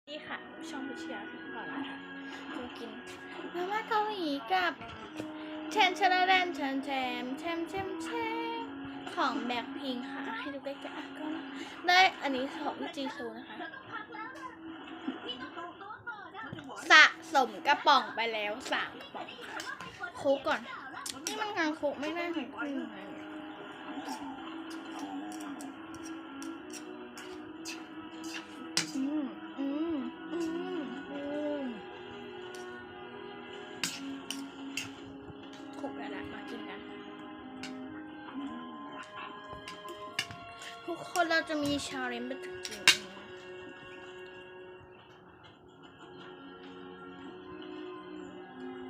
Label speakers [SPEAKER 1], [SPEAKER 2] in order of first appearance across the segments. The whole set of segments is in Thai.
[SPEAKER 1] นี่ค่ะช่องพิชยาก่อนนะคะกูกินมาม่าเกาหลีกับแชนชาแดนแชนแชมแชมแชมแชมของแบ็คพิงค่ะให้ดูใกล้ๆก็ได้อันนี้ของจีซูนะคะสะสมกระป๋องไปแล้ว3 กระป๋องค่ะคุกก่อนนี่มันงานคุกไม่ได้ของคุณคุกแล้วนะมากินกันทุกคนเราจะมีชาเลนจ์ไปถึงกิน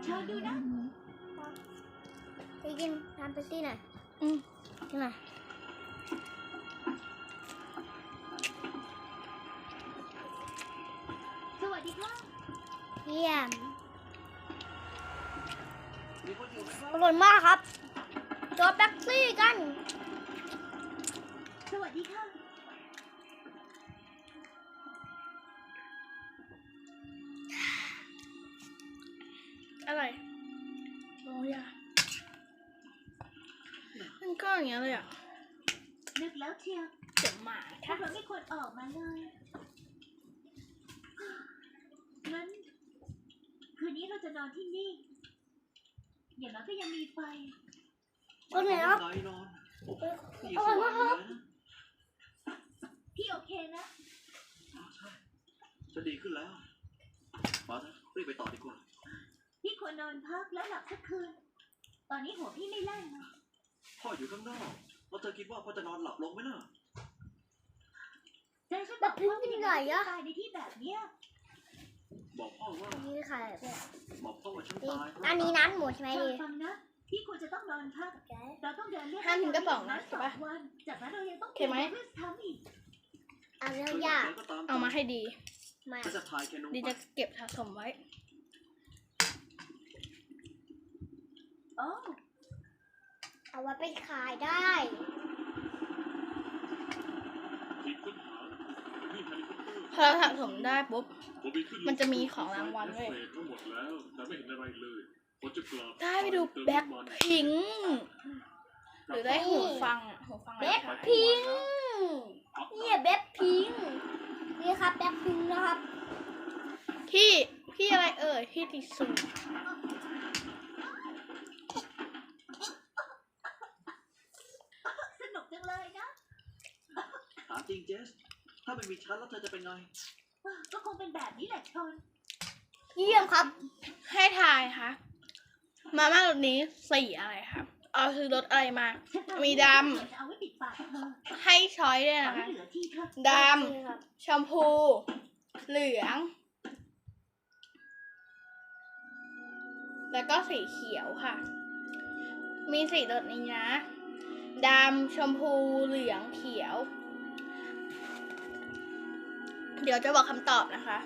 [SPEAKER 2] เชิญดูนะไปกินทานเป๊ปซี่หน่อยกินหน่อยสวัสดีค่ะเยี่ยมอร่อยมากครับจอเป๊ปซี่กันสวัสดีค่ะ
[SPEAKER 1] อะไรโอ้ยมันก็อย่างเงี้ยเลยอ่ะ
[SPEAKER 2] นึกแล้วเชียว
[SPEAKER 1] เจ็บหมา
[SPEAKER 2] ถ้า
[SPEAKER 1] ค่ะ
[SPEAKER 2] เราไม่ควรออกมาเลยงั้นคืนนี้เราจะนอนที่นี่อย่างน้อยก็ยังมีไฟก็ไหนครับอร่อยมากครับพี่โอเคนะ
[SPEAKER 3] ใช่จะดีขึ้นแล้วมาเถอะรีบไปต่อดีกว่า
[SPEAKER 2] พี่ควรนอนพักแล้วหลับสักคืน ตอนนี้หัวพี่ไม่แล่นเลย
[SPEAKER 3] พ่ออยู่ข้างนอกแล้วเธอคิดว่าพ่อจะนอนหลับลงไหมล่ะ
[SPEAKER 2] ใจฉันบอกว่าเป็นยังไงอะตายในที่แบบเนี้ย
[SPEAKER 3] บอกพ่อว่า
[SPEAKER 2] นี่ค่ะ
[SPEAKER 3] บอกพ่อว่าฉันตาย
[SPEAKER 2] อันนี้น้ำหมูใช่ไหมดีฟังนะพี่ควรจะต้องนอนพักเราต้องเดินเรื่อง
[SPEAKER 1] ห้ามทิ้งกระป๋องนะใช่ปะ
[SPEAKER 2] วันจากนั้นเรายังต้อง
[SPEAKER 1] โอเคไหม
[SPEAKER 2] เพื่อทำอีกเอาเรื่อง
[SPEAKER 3] ถึง
[SPEAKER 2] ยาก
[SPEAKER 3] ก็ตาม
[SPEAKER 1] เอามาให้ดี
[SPEAKER 2] มา
[SPEAKER 3] ฉันจะทายแค่นู้น
[SPEAKER 1] ดีจะเก็บสะสมไว้
[SPEAKER 2] โอ้เอาไว้ไปขายได้
[SPEAKER 1] พอเราสะสมได้ปุ๊บ มันจะมีของรางวัลด้วย
[SPEAKER 4] ทั้งหมดแล้วแต่ไม่เห็นอะไรเลยผมจะกลับ
[SPEAKER 1] ได้ไปดูแบ็คพิงหรือได้หูฟังอ่ะหูฟังอะไร
[SPEAKER 2] แบ็ค
[SPEAKER 1] คะ
[SPEAKER 2] พิงเนี่ยแบ็คพิงนี่ครับแบ็คพิงนะครับ
[SPEAKER 1] พี่อะไรเอ่ยพี่ติซู
[SPEAKER 2] สนุกจังเลยนะ
[SPEAKER 3] ถามจริงเจสถ้าไม่มีฉันแล้วเธอจะเป็นไง
[SPEAKER 2] ก็คงเป็นแบบนี้แหละชนเยี่ยมครับ
[SPEAKER 1] ให้ทายค่ะมาม่ารสนี้สีอะไรครับเอาคือรสอะไรมา มีด
[SPEAKER 2] เอาไว้ปิดปากเธอ
[SPEAKER 1] ำให้ช้อยด้วย
[SPEAKER 2] เอา
[SPEAKER 1] นะคะ
[SPEAKER 2] ไว้เหลือที่เธอ
[SPEAKER 1] ดำชมพู เหลือง แล้วก็สีเขียวค่ะ มีสีรสนี้นะดำชมพูเหลืองเขียว เดี๋ยวจะบอกคำตอบนะคะ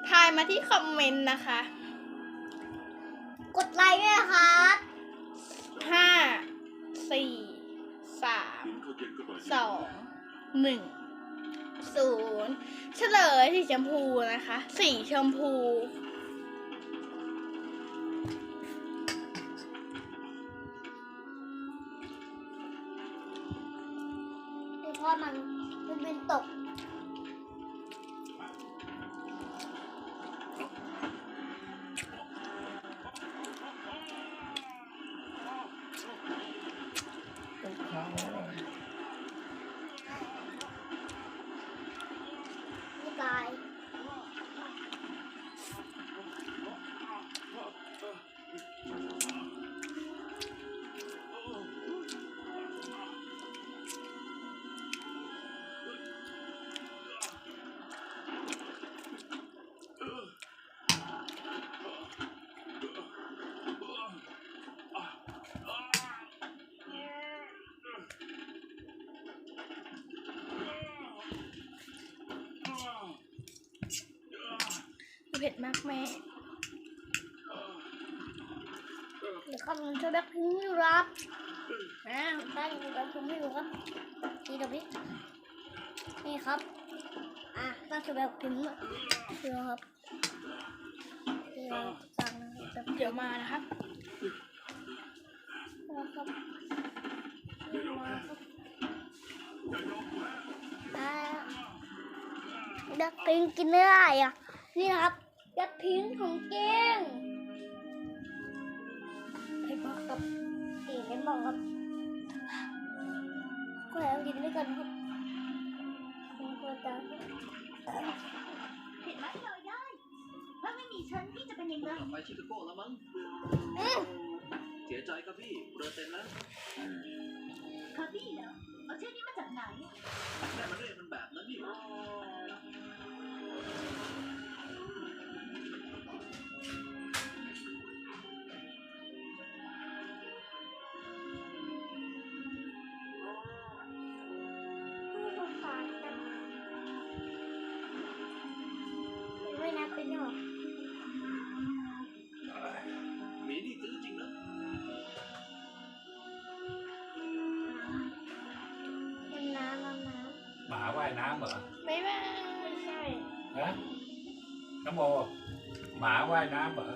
[SPEAKER 1] ทายมาที่คอมเมนต์นะคะ
[SPEAKER 2] กดไลค์ด้วยนะครับ
[SPEAKER 1] 5 4 3
[SPEAKER 4] กินข้าวเย็นก็หน่อย
[SPEAKER 1] 2 1 0เฉลยสีชมพูนะคะ สีชมพู
[SPEAKER 2] เพราะมันเป็นตกไม่ตาย
[SPEAKER 1] เผ็ดมากแม่
[SPEAKER 2] เดี๋ยวครับมันจะแบบพิงอยู่ครับนะได้แบ็คพิงไม่รู้ครับดีกับพี่
[SPEAKER 5] นี่ครับตั้งคือแบบคุ้มอ่ะคือครับที่เราสั่งนะครับ
[SPEAKER 1] เดี๋ยวมานะครับ
[SPEAKER 5] นะครับยักษ์พิงกินไม่ได้อ่ะนี่นะครับยักษ์พิงของเก้งเห็นบอกครับเห็นบอกครับก็แล้วกินด้วยกันครับตัวตา
[SPEAKER 2] เห็นไหมเราได้ถ้าไม่มีฉันพี่จะเป็นยังไง
[SPEAKER 3] กลับไปชิคาโก้แล้วมั้งเสียใจครับพี่เรือเต็มแล้ว
[SPEAKER 2] คาบี้เหรอเอาชื่อนี้มาจากไหน
[SPEAKER 3] แม่มันเรียกมันแบบนั้นนี่
[SPEAKER 5] ไม่นับเป็นหรอ
[SPEAKER 3] หมีนี่ตื้อจริงนะ
[SPEAKER 5] น้ำ
[SPEAKER 6] หมาว่ายน้ำเหรอ
[SPEAKER 1] บ๊ายบาย
[SPEAKER 5] ไม่ใช่
[SPEAKER 6] ฮะน้ำโมหมาว่ายน้ำเหรอ